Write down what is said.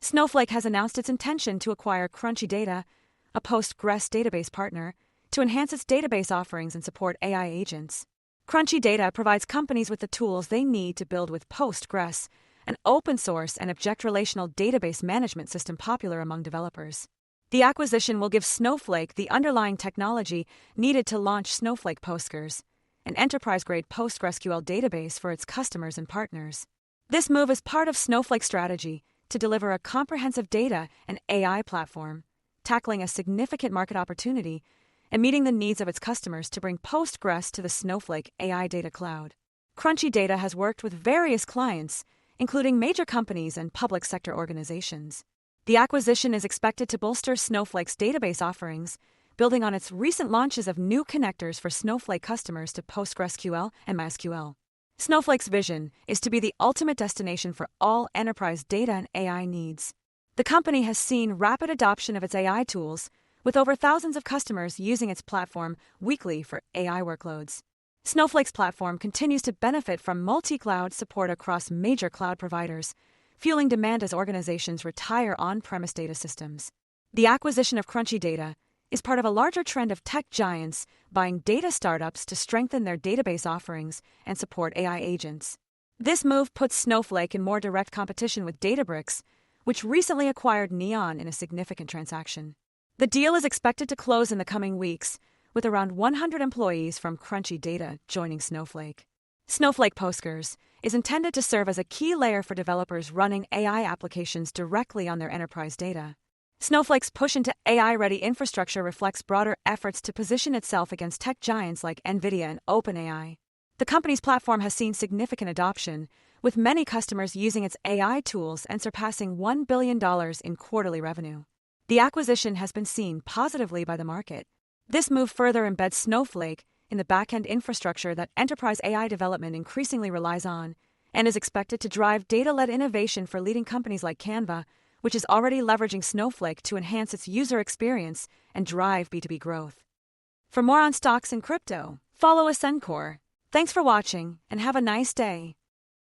Snowflake has announced its intention to acquire Crunchy Data, a Postgres database partner, to enhance its database offerings and support AI agents. Crunchy Data provides companies with the tools they need to build with Postgres, an open-source and object-relational database management system popular among developers. The acquisition will give Snowflake the underlying technology needed to launch Snowflake Postgres, an enterprise-grade PostgreSQL database for its customers and partners. This move is part of Snowflake's strategy to deliver a comprehensive data and AI platform, tackling a significant market opportunity and meeting the needs of its customers to bring Postgres to the Snowflake AI Data Cloud. Crunchy Data has worked with various clients, including major companies and public sector organizations. The acquisition is expected to bolster Snowflake's database offerings, building on its recent launches of new connectors for Snowflake customers to PostgreSQL and MySQL. Snowflake's vision is to be the ultimate destination for all enterprise data and AI needs. The company has seen rapid adoption of its AI tools, with over thousands of customers using its platform weekly for AI workloads. Snowflake's platform continues to benefit from multi-cloud support across major cloud providers, fueling demand as organizations retire on-premise data systems. The acquisition of Crunchy Data is part of a larger trend of tech giants buying data startups to strengthen their database offerings and support AI agents. This move puts Snowflake in more direct competition with Databricks, which recently acquired Neon in a significant transaction. The deal is expected to close in the coming weeks, with around 100 employees from Crunchy Data joining Snowflake. Snowflake Postgres is intended to serve as a key layer for developers running AI applications directly on their enterprise data. Snowflake's push into AI-ready infrastructure reflects broader efforts to position itself against tech giants like NVIDIA and OpenAI. The company's platform has seen significant adoption, with many customers using its AI tools and surpassing $1 billion in quarterly revenue. The acquisition has been seen positively by the market. This move further embeds Snowflake in the back-end infrastructure that enterprise AI development increasingly relies on, and is expected to drive data-led innovation for leading companies like Canva, which is already leveraging Snowflake to enhance its user experience and drive B2B growth. For more on stocks and crypto, follow Ascencore. Thanks for watching and have a nice day.